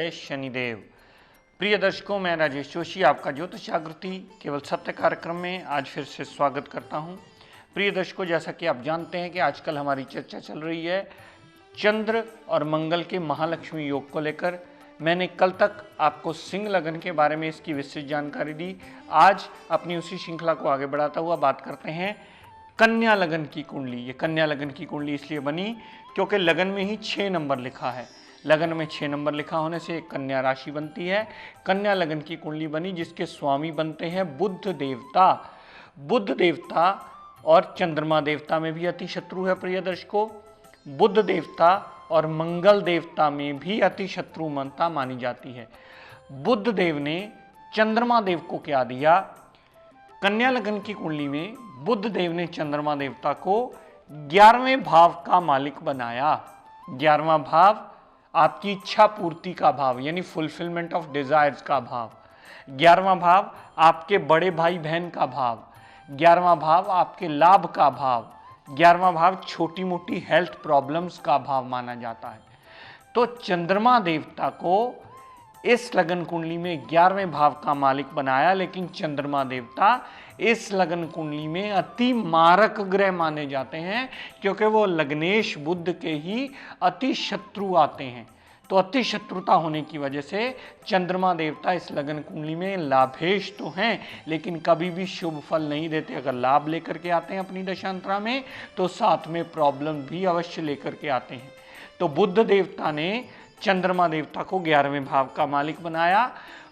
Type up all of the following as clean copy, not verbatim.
जय शनिदेव। प्रिय दर्शकों, मैं राजेश जोशी आपका ज्योतिष जागृति केवल सत्य कार्यक्रम में आज फिर से स्वागत करता हूं। प्रिय दर्शकों, जैसा कि आप जानते हैं कि आजकल हमारी चर्चा चल रही है चंद्र और मंगल के महालक्ष्मी योग को लेकर। मैंने कल तक आपको सिंह लगन के बारे में इसकी विस्तृत जानकारी दी। आज अपनी उसी श्रृंखला को आगे बढ़ाता हुआ बात करते हैं कन्या लगन की कुंडली। ये कन्या लगन की कुंडली इसलिए बनी क्योंकि लगन में ही 6 नंबर लिखा है। लगन में 6 नंबर लिखा होने से एक कन्या राशि बनती है। कन्या लगन की कुंडली बनी जिसके स्वामी बनते हैं बुध देवता। बुध देवता और चंद्रमा देवता में भी अति शत्रु है। प्रिय दर्शकों, बुध देवता और मंगल देवता में भी अति शत्रु मनता मानी जाती है। बुध देव ने चंद्रमा देव को क्या दिया? कन्या लगन की कुंडली में बुध देव ने चंद्रमा देवता को 11वें भाव का मालिक बनाया। 11वां भाव आपकी इच्छा पूर्ति का भाव यानी फुलफिलमेंट ऑफ डिजायर्स का भाव। 11वां भाव आपके बड़े भाई बहन का भाव। 11वां भाव आपके लाभ का भाव। 11वां भाव छोटी मोटी हेल्थ प्रॉब्लम्स का भाव माना जाता है। तो चंद्रमा देवता को इस लगन कुंडली में 11वें भाव का मालिक बनाया, लेकिन चंद्रमा देवता इस लगन कुंडली में अति मारक ग्रह माने जाते हैं क्योंकि वो लग्नेश बुध के ही अति शत्रु आते हैं। तो अति शत्रुता होने की वजह से चंद्रमा देवता इस लगन कुंडली में लाभेश तो हैं, लेकिन कभी भी शुभ फल नहीं देते। अगर लाभ लेकर के आते हैं अपनी दशांतरा में तो साथ में प्रॉब्लम भी अवश्य लेकर के आते हैं। तो बुध देवता ने चंद्रमा देवता को 11वें भाव का मालिक बनाया।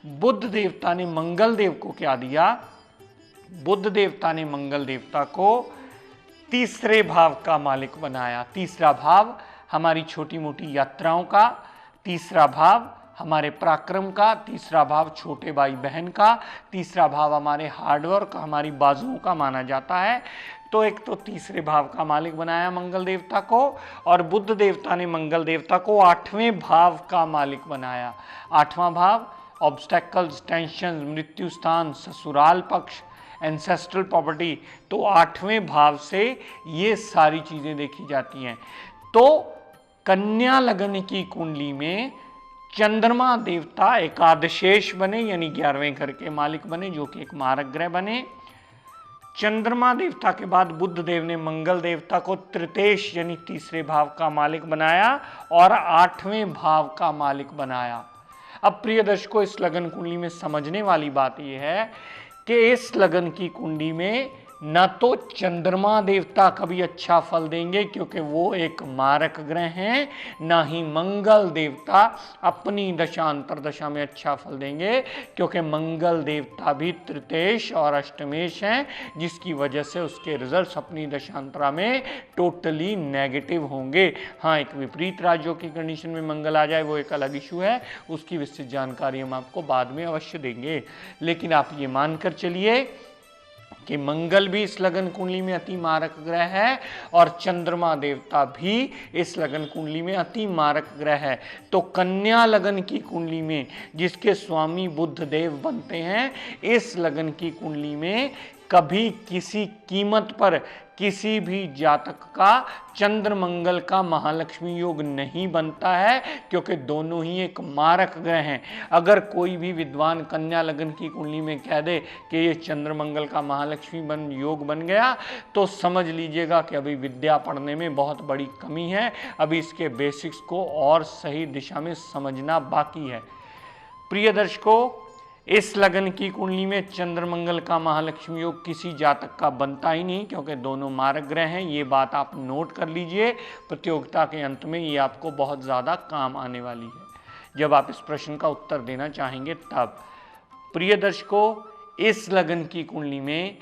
बुध देवता ने मंगल देव को क्या दिया? बुध देवता ने मंगल देवता को 3रे भाव का मालिक बनाया। 3रा भाव हमारी छोटी मोटी यात्राओं का, 3रा भाव हमारे पराक्रम का, 3रा भाव छोटे भाई बहन का, 3रा भाव हमारे हार्डवर्क, हमारी बाजुओं का माना जाता है। तो एक तो 3रे भाव का मालिक बनाया मंगल देवता को, और बुध देवता ने मंगल देवता को 8वें भाव का मालिक बनाया। 8वां भाव ऑब्स्टेकल्स, टेंशन, मृत्यु स्थान, ससुराल पक्ष, एंसेस्ट्रल प्रॉपर्टी। तो 8वें भाव से ये सारी चीजें देखी जाती हैं। तो कन्या लगन की कुंडली में चंद्रमा देवता एकादशेश बने यानी 11वें घर के मालिक बने, जो कि एक मारक ग्रह बने। चंद्रमा देवता के बाद बुध देव ने मंगल देवता को तृतीयेश यानी 3रे भाव का मालिक बनाया और 8वें भाव का मालिक बनाया। अब प्रिय दर्शकों, इस लगन कुंडली में समझने वाली बात यह है कि इस लगन की कुंडली में न तो चंद्रमा देवता कभी अच्छा फल देंगे क्योंकि वो एक मारक ग्रह हैं, न ही मंगल देवता अपनी दशांतर दशा में अच्छा फल देंगे क्योंकि मंगल देवता भी तृतीयेश और अष्टमेश हैं, जिसकी वजह से उसके रिजल्ट्स अपनी दशांतरा में टोटली नेगेटिव होंगे। हाँ, एक विपरीत राज्यों की कंडीशन में मंगल आ जाए वो एक अलग इशू है, उसकी विस्तृत जानकारी हम आपको बाद में अवश्य देंगे। लेकिन आप ये मानकर चलिए कि मंगल भी इस लगन कुंडली में अति मारक ग्रह है और चंद्रमा देवता भी इस लगन कुंडली में अति मारक ग्रह है। तो कन्या लगन की कुंडली में जिसके स्वामी बुध देव बनते हैं, इस लगन की कुंडली में कभी किसी कीमत पर किसी भी जातक का चंद्र मंगल का महालक्ष्मी योग नहीं बनता है क्योंकि दोनों ही एक मारक ग्रह हैं। अगर कोई भी विद्वान कन्या लगन की कुंडली में कह दे कि ये चंद्र मंगल का महालक्ष्मी योग बन गया तो समझ लीजिएगा कि अभी विद्या पढ़ने में बहुत बड़ी कमी है, अभी इसके बेसिक्स को और सही दिशा में समझना बाकी है। प्रिय दर्शकों, इस लगन की कुंडली में चंद्र मंगल का महालक्ष्मी योग किसी जातक का बनता ही नहीं क्योंकि दोनों मारक ग्रह हैं। ये बात आप नोट कर लीजिए, प्रतियोगिता के अंत में ये आपको बहुत ज़्यादा काम आने वाली है जब आप इस प्रश्न का उत्तर देना चाहेंगे तब। प्रिय दर्शकों, इस लगन की कुंडली में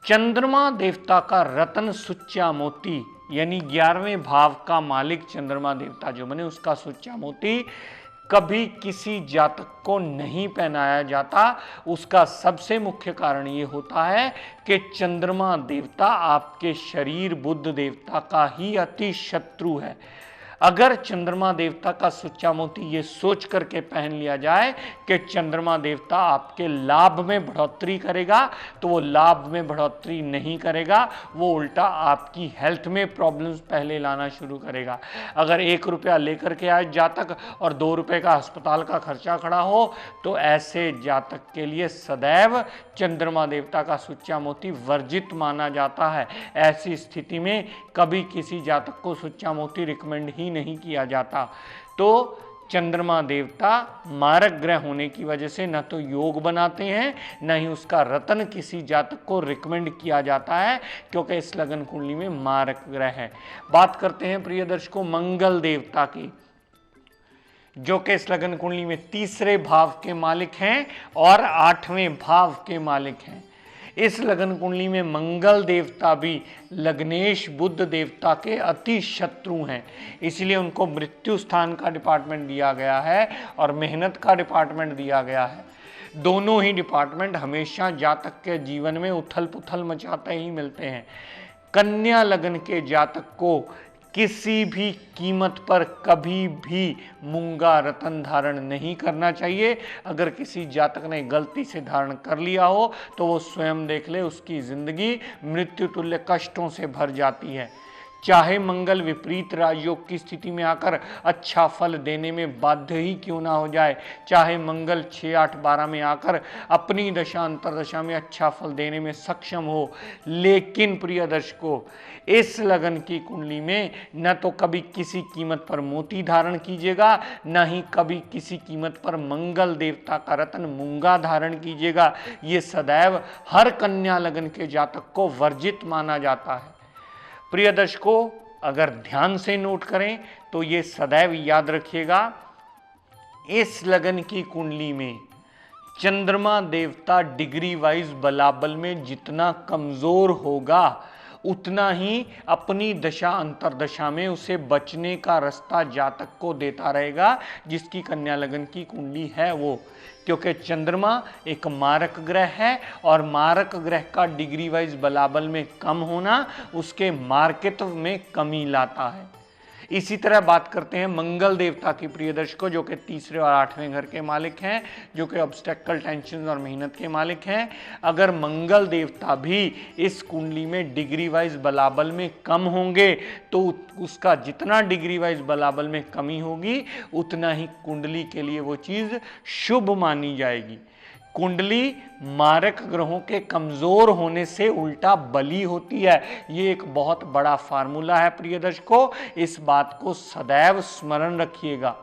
चंद्रमा देवता का रत्न सुच्चा मोती यानी 11वें भाव का मालिक चंद्रमा देवता जो बने उसका सुच्चा मोती कभी किसी जातक को नहीं पहनाया जाता। उसका सबसे मुख्य कारण ये होता है कि चंद्रमा देवता आपके शरीर बुध देवता का ही अति शत्रु है। अगर चंद्रमा देवता का सुच्चा मोती ये सोच करके पहन लिया जाए कि चंद्रमा देवता आपके लाभ में बढ़ोतरी करेगा, तो वो लाभ में बढ़ोतरी नहीं करेगा, वो उल्टा आपकी हेल्थ में प्रॉब्लम्स पहले लाना शुरू करेगा। अगर 1 रुपया लेकर के आए जातक और 2 रुपये का अस्पताल का खर्चा खड़ा हो, तो ऐसे जातक के लिए सदैव चंद्रमा देवता का सुच्चा मोती वर्जित माना जाता है। ऐसी स्थिति में कभी किसी जातक को सुच्चा मोती रिकमेंड ही नहीं किया जाता। तो चंद्रमा देवता मारक ग्रह होने की वजह से न तो योग बनाते हैं, न ही उसका रतन किसी जातक को रिकमेंड किया जाता है, क्योंकि इस लगन कुंडली में मारक ग्रह है। बात करते हैं प्रिय दर्शकों मंगल देवता की, जो कि इस लगन कुंडली में 3रे भाव के मालिक हैं और 8वें भाव के मालिक हैं। इस लगन कुंडली में मंगल देवता भी लग्नेश बुध देवता के अति शत्रु हैं, इसलिए उनको मृत्यु स्थान का डिपार्टमेंट दिया गया है और मेहनत का डिपार्टमेंट दिया गया है। दोनों ही डिपार्टमेंट हमेशा जातक के जीवन में उथल पुथल मचाते ही मिलते हैं। कन्या लगन के जातक को किसी भी कीमत पर कभी भी मूंगा रतन धारण नहीं करना चाहिए। अगर किसी जातक ने गलती से धारण कर लिया हो तो वो स्वयं देख ले, उसकी जिंदगी मृत्यु तुल्य कष्टों से भर जाती है। चाहे मंगल विपरीत राजयोग की स्थिति में आकर अच्छा फल देने में बाध्य ही क्यों ना हो जाए, चाहे मंगल 6, 8, 12 में आकर अपनी दशा अंतरदशा में अच्छा फल देने में सक्षम हो, लेकिन प्रिय दर्शकों इस लगन की कुंडली में न तो कभी किसी कीमत पर मोती धारण कीजिएगा, न ही कभी किसी कीमत पर मंगल देवता का रत्न मूंगा धारण कीजिएगा। ये सदैव हर कन्या लगन के जातक को वर्जित माना जाता है। प्रिय दर्शकों अगर ध्यान से नोट करें तो ये सदैव याद रखिएगा, इस लगन की कुंडली में चंद्रमा देवता डिग्री वाइज बलाबल में जितना कमजोर होगा उतना ही अपनी दशा अंतरदशा में उसे बचने का रास्ता जातक को देता रहेगा, जिसकी कन्या लगन की कुंडली है वो। क्योंकि चंद्रमा एक मारक ग्रह है और मारक ग्रह का डिग्री वाइज बलाबल में कम होना उसके मार्कित्व में कमी लाता है। इसी तरह बात करते हैं मंगल देवता की प्रिय दर्शकों, जो कि 3रे और 8वें घर के मालिक हैं, जो कि ऑब्स्टेकल, टेंशन और मेहनत के मालिक हैं। अगर मंगल देवता भी इस कुंडली में डिग्री वाइज बलाबल में कम होंगे तो उसका जितना डिग्री वाइज बलाबल में कमी होगी उतना ही कुंडली के लिए वो चीज़ शुभ मानी जाएगी। कुंडली मारक ग्रहों के कमजोर होने से उल्टा बली होती है। ये एक बहुत बड़ा फार्मूला है प्रिय दर्शकों, इस बात को सदैव स्मरण रखिएगा।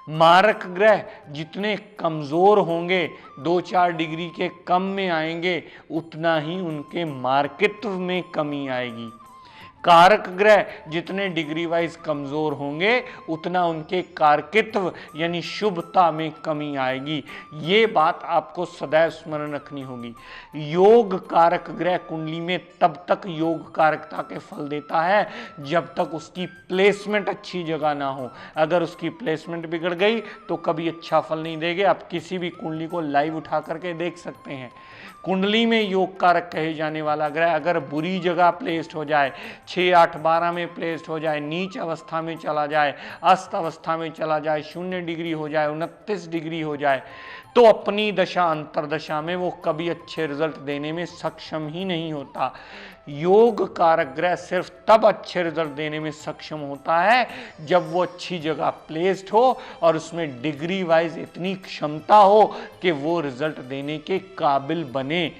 मारक ग्रह जितने कमजोर होंगे, 2-4 डिग्री के कम में आएंगे, उतना ही उनके मार्कित्व में कमी आएगी। कारक ग्रह जितने डिग्री वाइज कमजोर होंगे उतना उनके कारकित्व यानी शुभता में कमी आएगी। ये बात आपको सदैव स्मरण रखनी होगी। योग कारक ग्रह कुंडली में तब तक योग कारकता के फल देता है जब तक उसकी प्लेसमेंट अच्छी जगह ना हो। अगर उसकी प्लेसमेंट बिगड़ गई तो कभी अच्छा फल नहीं देंगे। आप किसी भी कुंडली को लाइव उठा करके देख सकते हैं। कुंडली में योग कारक कहे जाने वाला ग्रह अगर बुरी जगह प्लेस्ड हो जाए, 6, 8, 12 में प्लेस्ड हो जाए, नीच अवस्था में चला जाए, अस्त अवस्था में चला जाए, 0 डिग्री हो जाए, 29 डिग्री हो जाए, तो अपनी दशा अंतरदशा में वो कभी अच्छे रिजल्ट देने में सक्षम ही नहीं होता। योग कारक ग्रह सिर्फ तब अच्छे रिजल्ट देने में सक्षम होता है जब वो अच्छी जगह प्लेस्ड हो और उसमें डिग्री वाइज इतनी क्षमता हो कि वो रिजल्ट देने के काबिल बने,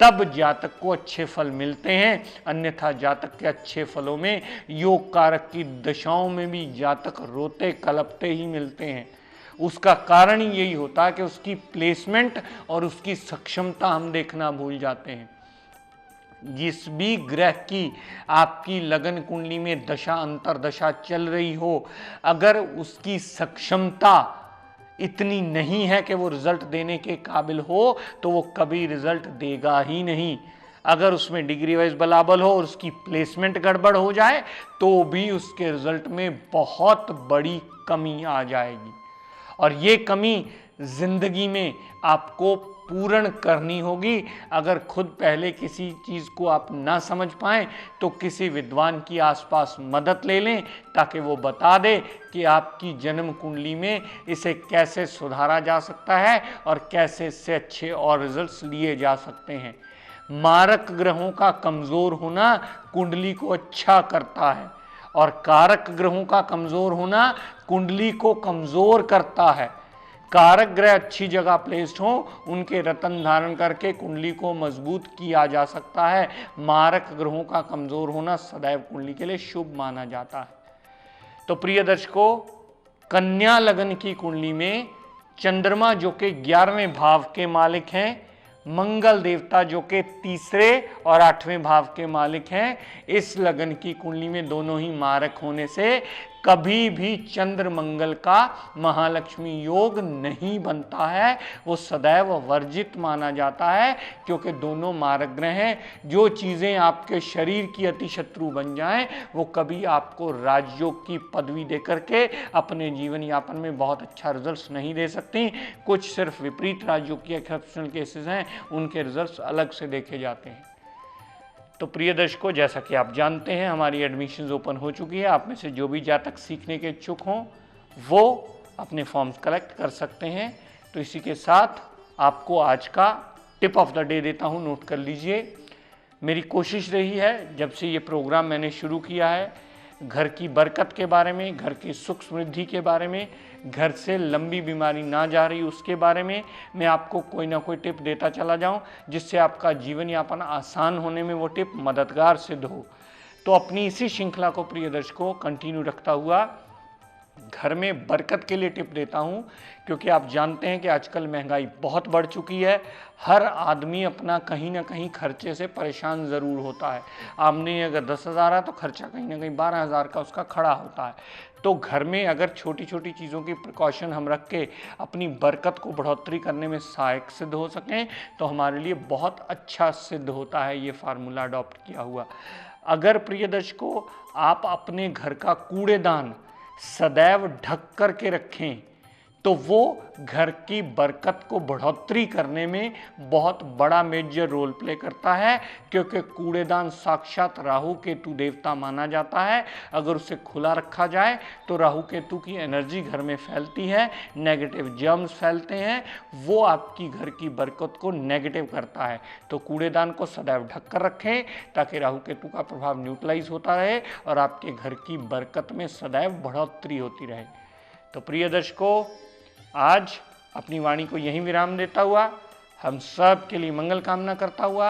तब जातक को अच्छे फल मिलते हैं। अन्यथा जातक के अच्छे फलों में योग कारक की दशाओं में भी जातक रोते कलपते ही मिलते हैं। उसका कारण यही होता है कि उसकी प्लेसमेंट और उसकी सक्षमता हम देखना भूल जाते हैं। जिस भी ग्रह की आपकी लगन कुंडली में दशा अंतरदशा चल रही हो, अगर उसकी सक्षमता इतनी नहीं है कि वो रिजल्ट देने के काबिल हो तो वो कभी रिजल्ट देगा ही नहीं। अगर उसमें डिग्री वाइज बलाबल हो और उसकी प्लेसमेंट गड़बड़ हो जाए तो भी उसके रिजल्ट में बहुत बड़ी कमी आ जाएगी और ये कमी जिंदगी में आपको पूर्ण करनी होगी। अगर खुद पहले किसी चीज़ को आप ना समझ पाएँ तो किसी विद्वान की आसपास मदद ले लें, ताकि वो बता दे कि आपकी जन्म कुंडली में इसे कैसे सुधारा जा सकता है और कैसे इससे अच्छे और रिजल्ट्स लिए जा सकते हैं। मारक ग्रहों का कमज़ोर होना कुंडली को अच्छा करता है और कारक ग्रहों का कमज़ोर होना कुंडली को कमज़ोर करता है। कारक ग्रह अच्छी जगह प्लेस्ड हो, उनके रत्न धारण करके कुंडली को मजबूत किया जा सकता है। मारक ग्रहों का कमज़ोर होना सदैव कुंडली के लिए शुभ माना जाता है। तो प्रिय दर्शकों, कन्या लगन की कुंडली में चंद्रमा जो कि 11वें भाव के मालिक हैं, मंगल देवता जो कि तीसरे और 8वें भाव के मालिक हैं, इस लगन की कुंडली में दोनों ही मारक होने से कभी भी चंद्र मंगल का महालक्ष्मी योग नहीं बनता है, वो सदैव वर्जित माना जाता है, क्योंकि दोनों मारक ग्रह हैं। जो चीज़ें आपके शरीर की अति शत्रु बन जाएं वो कभी आपको राजयोग की पदवी दे करके अपने जीवन यापन में बहुत अच्छा रिजल्ट्स नहीं दे सकती। कुछ सिर्फ विपरीत राजयोग के एक्सेप्शनल केसेस हैं, उनके रिजल्ट्स अलग से देखे जाते हैं। तो प्रिय दर्शकों, जैसा कि आप जानते हैं हमारी एडमिशन्स ओपन हो चुकी है। आप में से जो भी जातक सीखने के इच्छुक हों वो अपने फॉर्म्स कलेक्ट कर सकते हैं। तो इसी के साथ आपको आज का टिप ऑफ द डे देता हूं, नोट कर लीजिए। मेरी कोशिश रही है जब से ये प्रोग्राम मैंने शुरू किया है, घर की बरकत के बारे में, घर की सुख समृद्धि के बारे में, घर से लंबी बीमारी ना जा रही उसके बारे में मैं आपको कोई ना कोई टिप देता चला जाऊं, जिससे आपका जीवन यापन आसान होने में वो टिप मददगार सिद्ध हो। तो अपनी इसी श्रृंखला को प्रिय दर्शकों कंटिन्यू रखता हुआ घर में बरकत के लिए टिप देता हूं, क्योंकि आप जानते हैं कि आजकल महंगाई बहुत बढ़ चुकी है। हर आदमी अपना कहीं ना कहीं खर्चे से परेशान ज़रूर होता है। आमदनी अगर 10,000 है तो खर्चा कहीं ना कहीं 12,000 का उसका खड़ा होता है। तो घर में अगर छोटी छोटी चीज़ों की प्रिकॉशन हम रख के अपनी बरकत को बढ़ोतरी करने में सहायक सिद्ध हो सकें तो हमारे लिए बहुत अच्छा सिद्ध होता है ये फार्मूला अडॉप्ट किया हुआ। अगर प्रिय दर्शकों आप अपने घर का कूड़ेदान सदैव ढक कर के रखें तो वो घर की बरकत को बढ़ोतरी करने में बहुत बड़ा मेजर रोल प्ले करता है, क्योंकि कूड़ेदान साक्षात राहु केतु देवता माना जाता है। अगर उसे खुला रखा जाए तो राहु केतु की एनर्जी घर में फैलती है, नेगेटिव जर्म्स फैलते हैं, वो आपकी घर की बरकत को नेगेटिव करता है। तो कूड़ेदान को सदैव ढक कर रखें ताकि राहु केतु का प्रभाव न्यूट्रलाइज होता रहे और आपके घर की बरकत में सदैव बढ़ोतरी होती रहे। तो प्रिय दर्शकों, आज अपनी वाणी को यहीं विराम देता हुआ हम सब के लिए मंगल कामना करता हुआ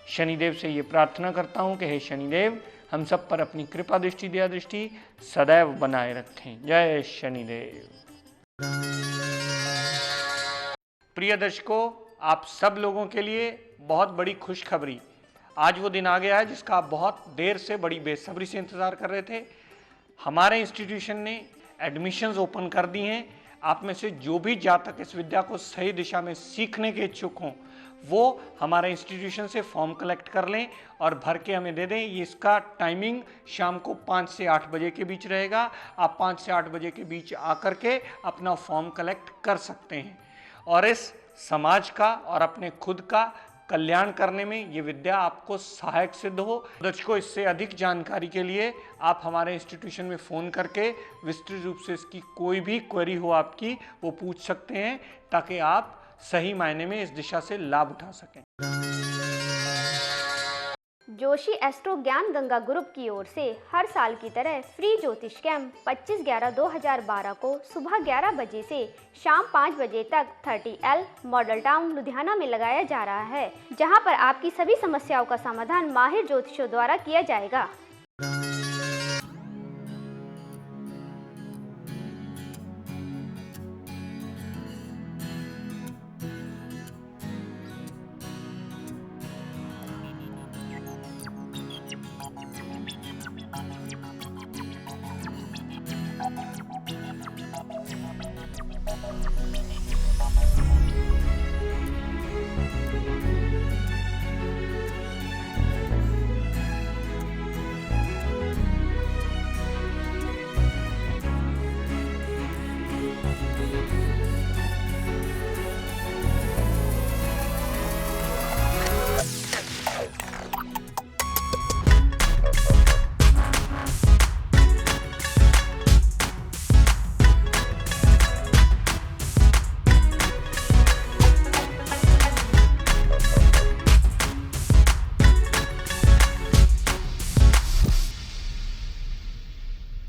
शनिदेव से ये प्रार्थना करता हूँ कि हे शनिदेव हम सब पर अपनी कृपा दृष्टि दया दृष्टि सदैव बनाए रखें। जय शनिदेव। प्रिय दर्शकों, आप सब लोगों के लिए बहुत बड़ी खुशखबरी, आज वो दिन आ गया है जिसका आप बहुत देर से बड़ी बेसब्री से इंतज़ार कर रहे थे। हमारे इंस्टीट्यूशन ने एडमिशन्स ओपन कर दी हैं। आप में से जो भी जातक इस विद्या को सही दिशा में सीखने के इच्छुक हों वो हमारे इंस्टीट्यूशन से फॉर्म कलेक्ट कर लें और भर के हमें दे दें। ये इसका टाइमिंग शाम को 5 से 8 बजे के बीच रहेगा। आप 5 से 8 बजे के बीच आकर के अपना फॉर्म कलेक्ट कर सकते हैं और इस समाज का और अपने खुद का कल्याण करने में ये विद्या आपको सहायक सिद्ध हो। दर्शकों, इससे अधिक जानकारी के लिए आप हमारे इंस्टीट्यूशन में फ़ोन करके विस्तृत रूप से इसकी कोई भी क्वेरी हो आपकी वो पूछ सकते हैं, ताकि आप सही मायने में इस दिशा से लाभ उठा सकें। जोशी एस्ट्रो ज्ञान गंगा ग्रुप की ओर से हर साल की तरह फ्री ज्योतिष कैंप 25/11/2012 को सुबह 11 बजे से शाम 5 बजे तक 30L मॉडल टाउन लुधियाना में लगाया जा रहा है, जहां पर आपकी सभी समस्याओं का समाधान माहिर ज्योतिषों द्वारा किया जाएगा।